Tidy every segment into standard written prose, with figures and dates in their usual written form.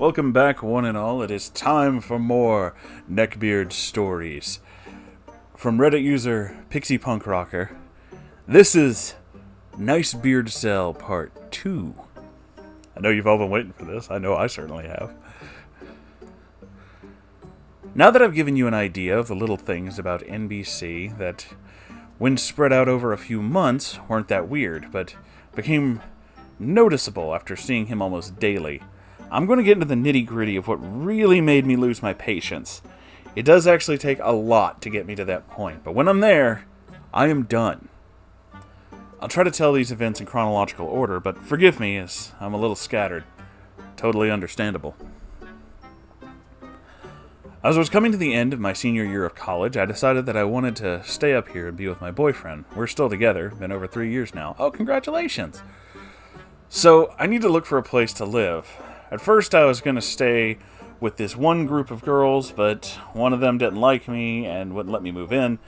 Welcome back, one and all. It is time for more Neckbeard stories. From Reddit user Pixie Punk Rocker, this is NiceBeardCel Part 2. I know you've all been waiting for this. I know I certainly have. Now that I've given you an idea of the little things about NBC that, when spread out over a few months, weren't that weird, but became noticeable after seeing him almost daily, I'm going to get into the nitty-gritty of what really made me lose my patience. It does actually take a lot to get me to that point, but when I'm there, I am done. I'll try to tell these events in chronological order, but forgive me as I'm a little scattered. Totally understandable. As I was coming to the end of my senior year of college, I decided that I wanted to stay up here and be with my boyfriend. We're still together, been over 3 years now. Oh, congratulations! So, I need to look for a place to live. At first, I was going to stay with this one group of girls, but one of them didn't like me and wouldn't let me move in,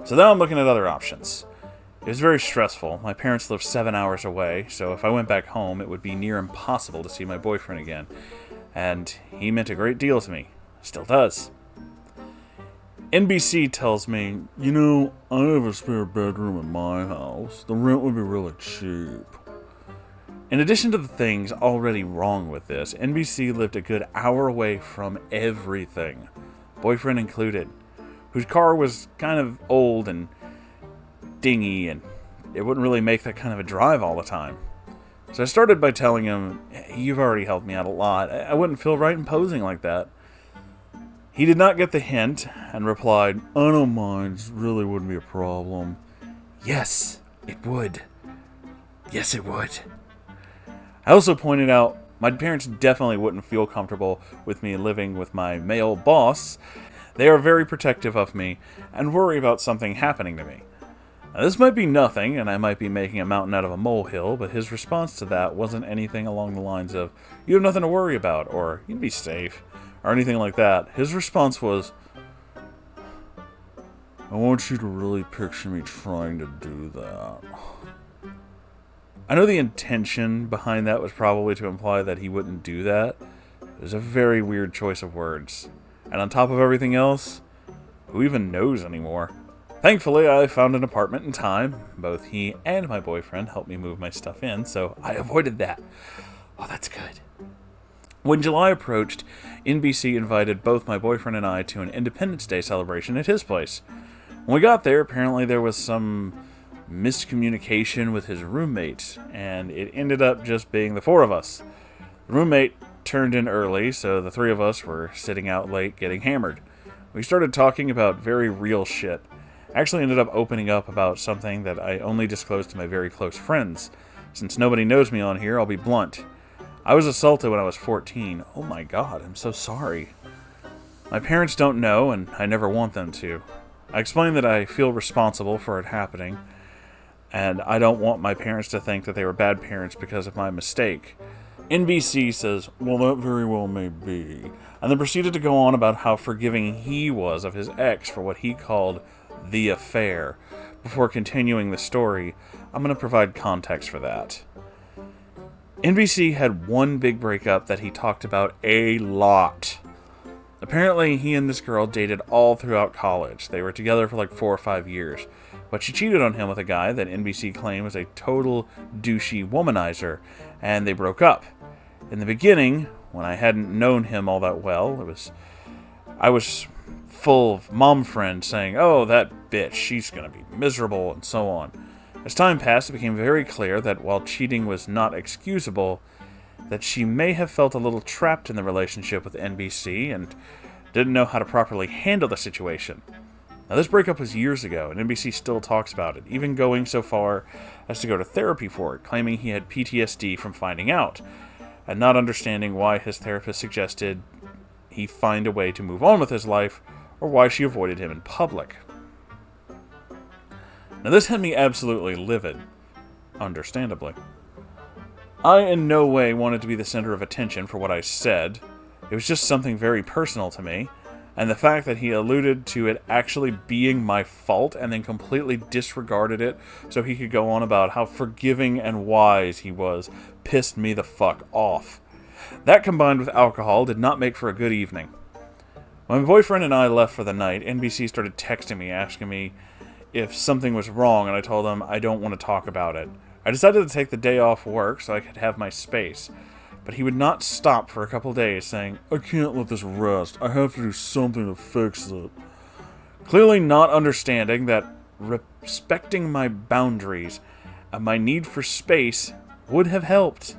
so now I'm looking at other options. It was very stressful. My parents live 7 hours away, so if I went back home, it would be near impossible to see my boyfriend again, and he meant a great deal to me. Still does. NBC tells me, I have a spare bedroom in my house. The rent would be really cheap. In addition to the things already wrong with this, NBC lived a good hour away from everything, boyfriend included, whose car was kind of old and dingy, and it wouldn't really make that kind of a drive all the time. So I started by telling him, you've already helped me out a lot. I wouldn't feel right imposing like that. He did not get the hint and replied, I don't mind, it really wouldn't be a problem. Yes, it would. Yes, it would. I also pointed out my parents definitely wouldn't feel comfortable with me living with my male boss. They are very protective of me and worry about something happening to me. Now, this might be nothing, and I might be making a mountain out of a molehill, but his response to that wasn't anything along the lines of, you have nothing to worry about, or you'd be safe, or anything like that. His response was, I want you to really picture me trying to do that. I know the intention behind that was probably to imply that he wouldn't do that. It was a very weird choice of words. And on top of everything else, who even knows anymore? Thankfully, I found an apartment in time. Both he and my boyfriend helped me move my stuff in, so I avoided that. Oh, that's good. When July approached, NBC invited both my boyfriend and I to an Independence Day celebration at his place. When we got there, apparently there was some miscommunication with his roommate, and it ended up just being the four of us. The roommate turned in early, so the three of us were sitting out late getting hammered. We started talking about very real shit. I actually ended up opening up about something that I only disclosed to my very close friends. Since nobody knows me on here, I'll be blunt. I was assaulted when I was 14. Oh my god, I'm so sorry. My parents don't know, and I never want them to. I explained that I feel responsible for it happening, and I don't want my parents to think that they were bad parents because of my mistake. NBC says, well, that very well may be, and then proceeded to go on about how forgiving he was of his ex for what he called the affair. Before continuing the story, I'm going to provide context for that. NBC had one big breakup that he talked about a lot. Apparently, he and this girl dated all throughout college. They were together for like 4 or 5 years. But she cheated on him with a guy that NBC claimed was a total douchey womanizer, and they broke up. In the beginning, when I hadn't known him all that well, I was full of mom friends saying, oh, that bitch, she's gonna be miserable, and so on. As time passed, it became very clear that while cheating was not excusable, that she may have felt a little trapped in the relationship with NBC and didn't know how to properly handle the situation. Now, this breakup was years ago, and NBC still talks about it, even going so far as to go to therapy for it, claiming he had PTSD from finding out, and not understanding why his therapist suggested he find a way to move on with his life, or why she avoided him in public. Now, this had me absolutely livid, understandably. I in no way wanted to be the center of attention for what I said. It was just something very personal to me, and the fact that he alluded to it actually being my fault and then completely disregarded it so he could go on about how forgiving and wise he was pissed me the fuck off. That combined with alcohol did not make for a good evening. When my boyfriend and I left for the night, NBC started texting me, asking me if something was wrong, and I told him I don't want to talk about it. I decided to take the day off work so I could have my space, but he would not stop for a couple days, saying, "I can't let this rest. I have to do something to fix it." Clearly not understanding that respecting my boundaries and my need for space would have helped.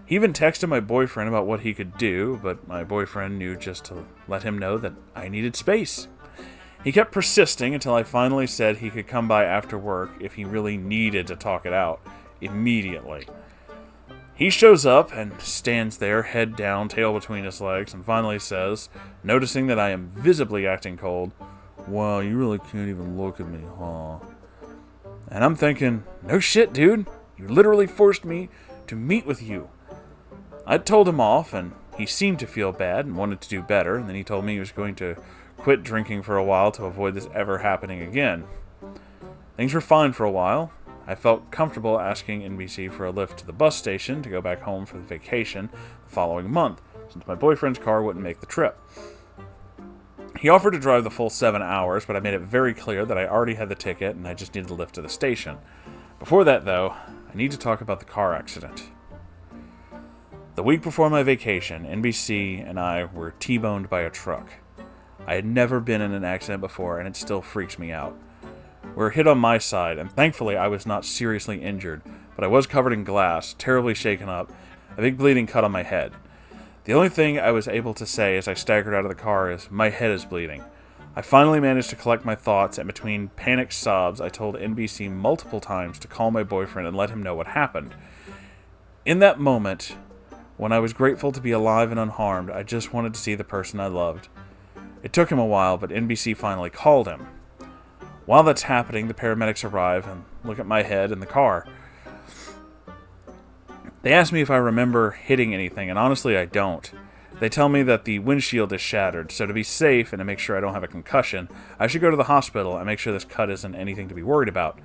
He even texted my boyfriend about what he could do, but my boyfriend knew just to let him know that I needed space. He kept persisting until I finally said he could come by after work if he really needed to talk it out, immediately. He shows up and stands there, head down, tail between his legs, and finally says, noticing that I am visibly acting cold, "Wow, you really can't even look at me, huh?" And I'm thinking, no shit, dude. You literally forced me to meet with you. I told him off, and he seemed to feel bad and wanted to do better, and then he told me he was going to quit drinking for a while to avoid this ever happening again. Things were fine for a while. I felt comfortable asking NBC for a lift to the bus station to go back home for the vacation the following month, since my boyfriend's car wouldn't make the trip. He offered to drive the full 7 hours, but I made it very clear that I already had the ticket and I just needed a lift to the station. Before that, though, I need to talk about the car accident. The week before my vacation, NBC and I were T-boned by a truck. I had never been in an accident before, and it still freaks me out. We were hit on my side, and thankfully I was not seriously injured, but I was covered in glass, terribly shaken up, a big bleeding cut on my head. The only thing I was able to say as I staggered out of the car is, "My head is bleeding." I finally managed to collect my thoughts, and between panicked sobs, I told NBC multiple times to call my boyfriend and let him know what happened. In that moment, when I was grateful to be alive and unharmed, I just wanted to see the person I loved. It took him a while, but NBC finally called him. While that's happening, the paramedics arrive and look at my head in the car. They ask me if I remember hitting anything, and honestly I don't. They tell me that the windshield is shattered, so to be safe and to make sure I don't have a concussion, I should go to the hospital and make sure this cut isn't anything to be worried about.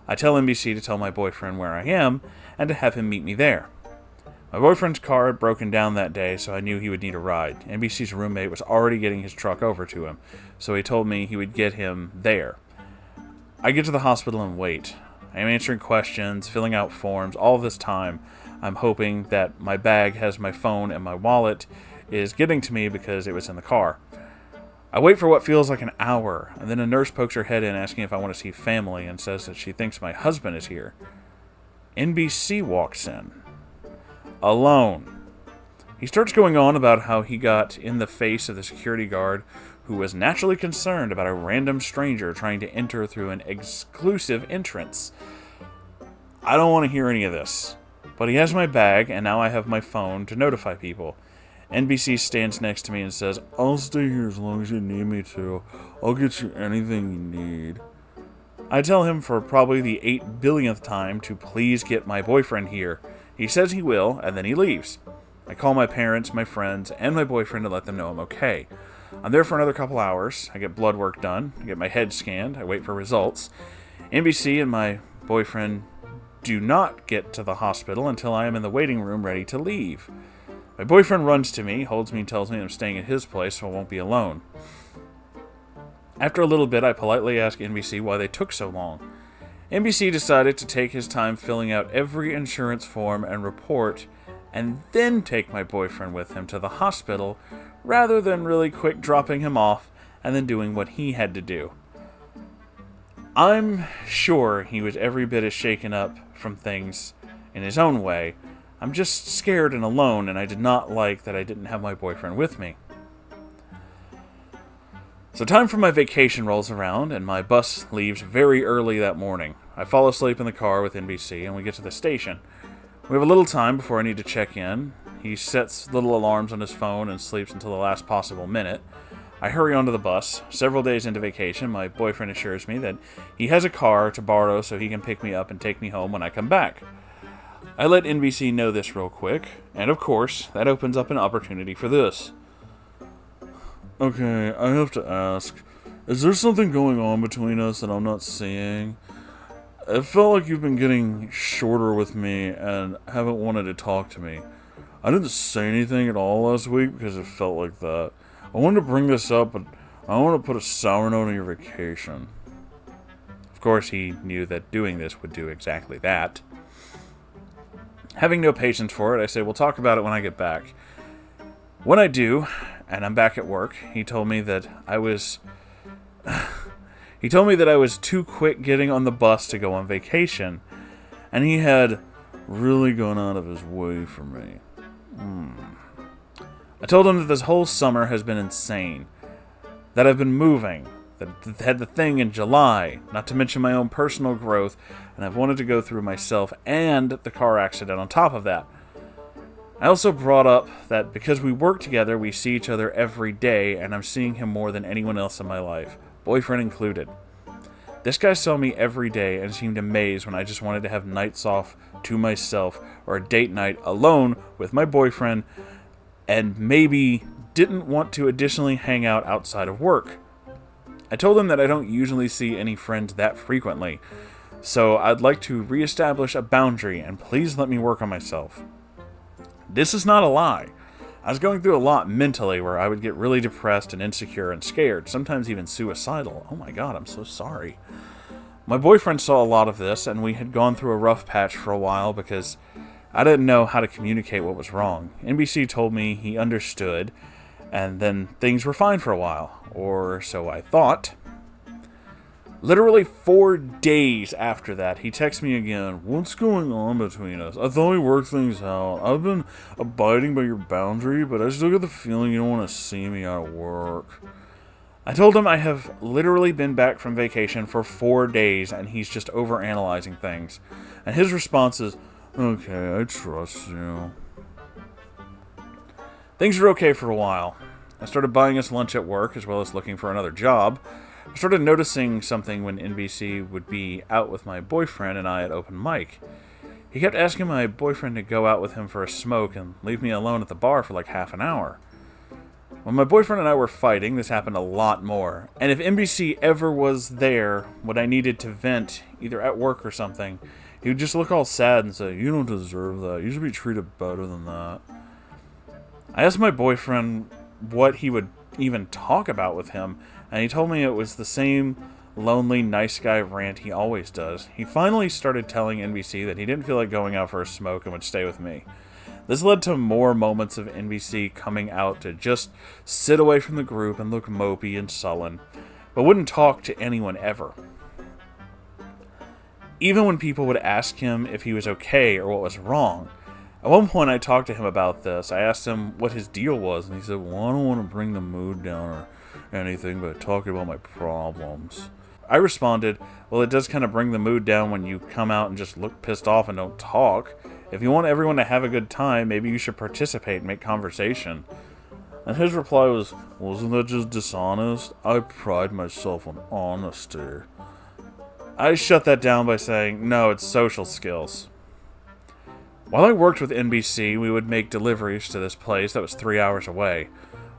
I tell NBC to tell my boyfriend where I am and to have him meet me there. My boyfriend's car had broken down that day, so I knew he would need a ride. NBC's roommate was already getting his truck over to him, so he told me he would get him there. I get to the hospital and wait. I am answering questions, filling out forms. All this time, I'm hoping that my bag has my phone and my wallet is getting to me because it was in the car. I wait for what feels like an hour, and then a nurse pokes her head in asking if I want to see family and says that she thinks my husband is here. NBC walks in. Alone. He starts going on about how he got in the face of the security guard who was naturally concerned about a random stranger trying to enter through an exclusive entrance. I don't want to hear any of this, but he has my bag and now I have my phone to notify people. NBC stands next to me and says, "I'll stay here as long as you need me to. I'll get you anything you need." I tell him for probably the 8 billionth time to please get my boyfriend here. He says he will, and then he leaves. I call my parents, my friends, and my boyfriend to let them know I'm okay. I'm there for another couple hours. I get blood work done. I get my head scanned. I wait for results. NBC and my boyfriend do not get to the hospital until I am in the waiting room ready to leave. My boyfriend runs to me, holds me, and tells me I'm staying at his place so I won't be alone. After a little bit, I politely ask NBC why they took so long. NBC decided to take his time filling out every insurance form and report, and then take my boyfriend with him to the hospital, rather than really quick dropping him off and then doing what he had to do. I'm sure he was every bit as shaken up from things in his own way. I'm just scared and alone, and I did not like that I didn't have my boyfriend with me. So time for my vacation rolls around, and my bus leaves very early that morning. I fall asleep in the car with NBC, and we get to the station. We have a little time before I need to check in. He sets little alarms on his phone and sleeps until the last possible minute. I hurry onto the bus. Several days into vacation, my boyfriend assures me that he has a car to borrow so he can pick me up and take me home when I come back. I let NBC know this real quick, and of course, that opens up an opportunity for this. "Okay, I have to ask, is there something going on between us that I'm not seeing? It felt like you've been getting shorter with me and haven't wanted to talk to me. I didn't say anything at all last week because it felt like that. I wanted to bring this up, but I want to put a sour note on your vacation. Of course, he knew that doing this would do exactly that. Having no patience for it, I say, we'll talk about it when I get back. When I do, and I'm back at work, he told me that I was too quick getting on the bus to go on vacation, and he had really gone out of his way for me. I told him that this whole summer has been insane, that I've been moving, that I had the thing in July, not to mention my own personal growth, and I've wanted to go through myself and the car accident on top of that. I also brought up that because we work together, we see each other every day, and I'm seeing him more than anyone else in my life, boyfriend included. This guy saw me every day and seemed amazed when I just wanted to have nights off to myself or a date night alone with my boyfriend and maybe didn't want to additionally hang out outside of work. I told him that I don't usually see any friends that frequently, so I'd like to reestablish a boundary and please let me work on myself. This is not a lie. I was going through a lot mentally where I would get really depressed and insecure and scared, sometimes even suicidal. Oh my god, I'm so sorry. My boyfriend saw a lot of this, and we had gone through a rough patch for a while because I didn't know how to communicate what was wrong. NBC told me he understood, and then things were fine for a while, or so I thought. Literally 4 days after that, he texts me again. What's going on between us? I thought we worked things out. I've been abiding by your boundary, but I still get the feeling you don't want to see me out of work. I told him I have literally been back from vacation for 4 days, and he's just overanalyzing things. And his response is, okay, I trust you. Things were okay for a while. I started buying us lunch at work, as well as looking for another job. I started noticing something when NBC would be out with my boyfriend and I at open mic. He kept asking my boyfriend to go out with him for a smoke and leave me alone at the bar for like half an hour. When my boyfriend and I were fighting, this happened a lot more. And if NBC ever was there when I needed to vent, either at work or something, he would just look all sad and say, you don't deserve that. You should be treated better than that. I asked my boyfriend what he would even talk about with him, and he told me it was the same lonely, nice guy rant he always does. He finally started telling NBC that he didn't feel like going out for a smoke and would stay with me. This led to more moments of NBC coming out to just sit away from the group and look mopey and sullen, but wouldn't talk to anyone ever. Even when people would ask him if he was okay or what was wrong. At one point I talked to him about this. I asked him what his deal was, and he said, well, I don't want to bring the mood down or anything, but talking about my problems. I responded, well, it does kind of bring the mood down when you come out and just look pissed off and don't talk. If you want everyone to have a good time, maybe you should participate and make conversation. And his reply was, wasn't that just dishonest? I pride myself on honesty. I shut that down by saying, no, it's social skills. While I worked with NBC, we would make deliveries to this place that was 3 hours away.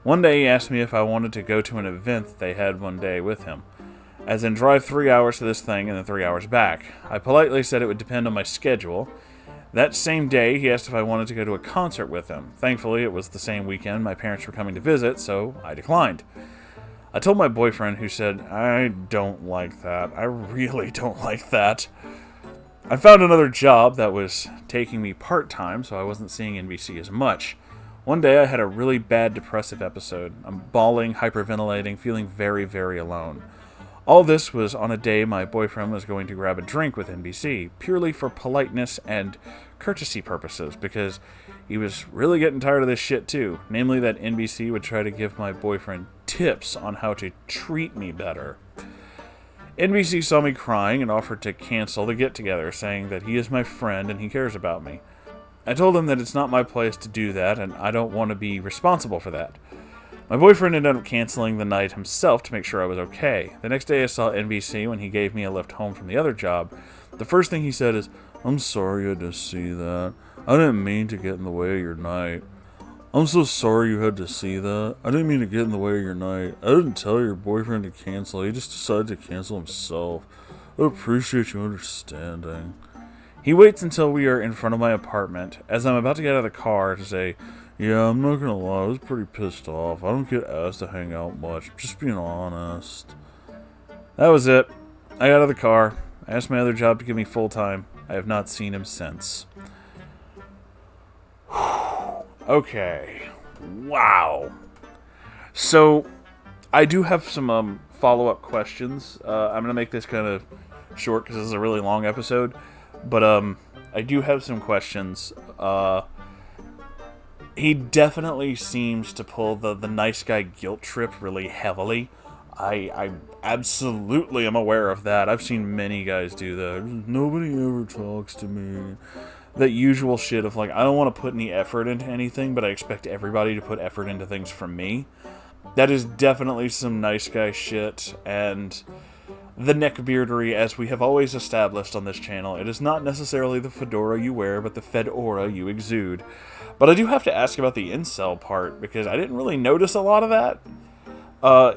One day he asked me if I wanted to go to an event that they had one day with him, as in drive 3 hours to this thing and then 3 hours back. I politely said it would depend on my schedule. That same day, he asked if I wanted to go to a concert with him. Thankfully, it was the same weekend my parents were coming to visit, so I declined. I told my boyfriend, who said, I don't like that. I really don't like that. I found another job that was taking me part-time, so I wasn't seeing NBC as much. One day I had a really bad depressive episode. I'm bawling, hyperventilating, feeling very, very alone. All this was on a day my boyfriend was going to grab a drink with NBC, purely for politeness and courtesy purposes, because he was really getting tired of this shit too, namely that NBC would try to give my boyfriend tips on how to treat me better. NBC saw me crying and offered to cancel the get-together, saying that he is my friend and he cares about me. I told him that it's not my place to do that, and I don't want to be responsible for that. My boyfriend ended up canceling the night himself to make sure I was okay. The next day I saw NBC when he gave me a lift home from the other job. The first thing he said is, I'm sorry you had to see that. I didn't mean to get in the way of your night. I'm so sorry you had to see that. I didn't mean to get in the way of your night. I didn't tell your boyfriend to cancel. He just decided to cancel himself. I appreciate you understanding. He waits until we are in front of my apartment, as I'm about to get out of the car to say, yeah, I'm not gonna lie, I was pretty pissed off. I don't get asked to hang out much, just being honest. That was it. I got out of the car. I asked my other job to give me full-time. I have not seen him since. Okay. Wow. So, I do have some follow-up questions. I'm gonna make this kind of short because this is a really long episode. But I do have some questions. He definitely seems to pull the nice guy guilt trip really heavily. I absolutely am aware of that. I've seen many guys do that. Nobody ever talks to me. That usual shit of like, I don't want to put any effort into anything, but I expect everybody to put effort into things from me. That is definitely some nice guy shit, and the neckbeardery, as we have always established on this channel, it is not necessarily the fedora you wear, but the fedora you exude. But I do have to ask about the incel part, because I didn't really notice a lot of that.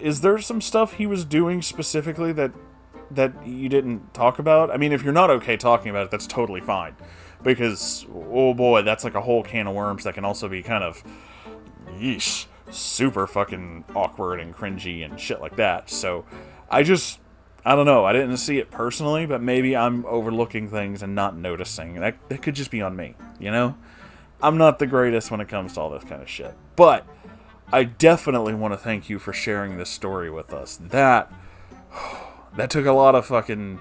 Is there some stuff he was doing specifically that you didn't talk about? I mean, if you're not okay talking about it, that's totally fine. Because, oh boy, that's like a whole can of worms that can also be kind of, yeesh, super fucking awkward and cringy and shit like that. So, I don't know, I didn't see it personally, but maybe I'm overlooking things and not noticing. That could just be on me, you know? I'm not the greatest when it comes to all this kind of shit. But I definitely want to thank you for sharing this story with us. That took a lot of fucking,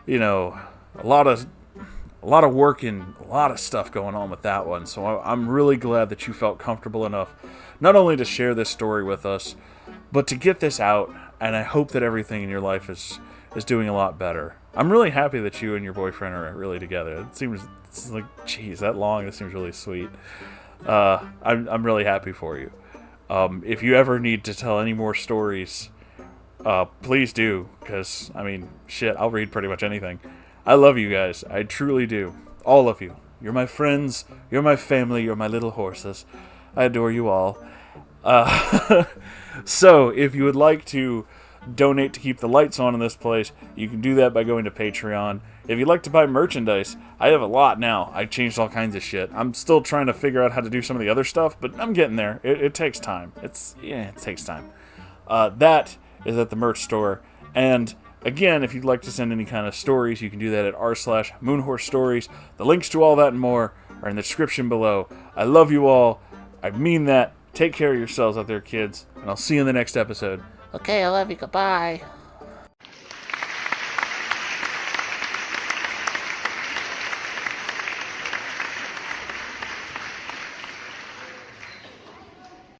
you know, a lot of work and a lot of stuff going on with that one. So I'm really glad that you felt comfortable enough not only to share this story with us, but to get this out. And I hope that everything in your life is doing a lot better. I'm really happy that you and your boyfriend are really together. It's like, geez, that long. It seems really sweet. I'm really happy for you. If you ever need to tell any more stories, please do. Because, I mean, shit, I'll read pretty much anything. I love you guys. I truly do. All of you. You're my friends. You're my family. You're my little horses. I adore you all. So, if you would like to donate to keep the lights on in this place, you can do that by going to Patreon. If you'd like to buy merchandise, I have a lot now. I changed all kinds of shit. I'm still trying to figure out how to do some of the other stuff, but I'm getting there. It takes time. It takes time. That is at the merch store. And again, if you'd like to send any kind of stories, you can do that at r/Moonhorse Stories. The links to all that and more are in the description below. I love you all. I mean that. Take care of yourselves out there, kids. And I'll see you in the next episode. Okay, I love you. Goodbye.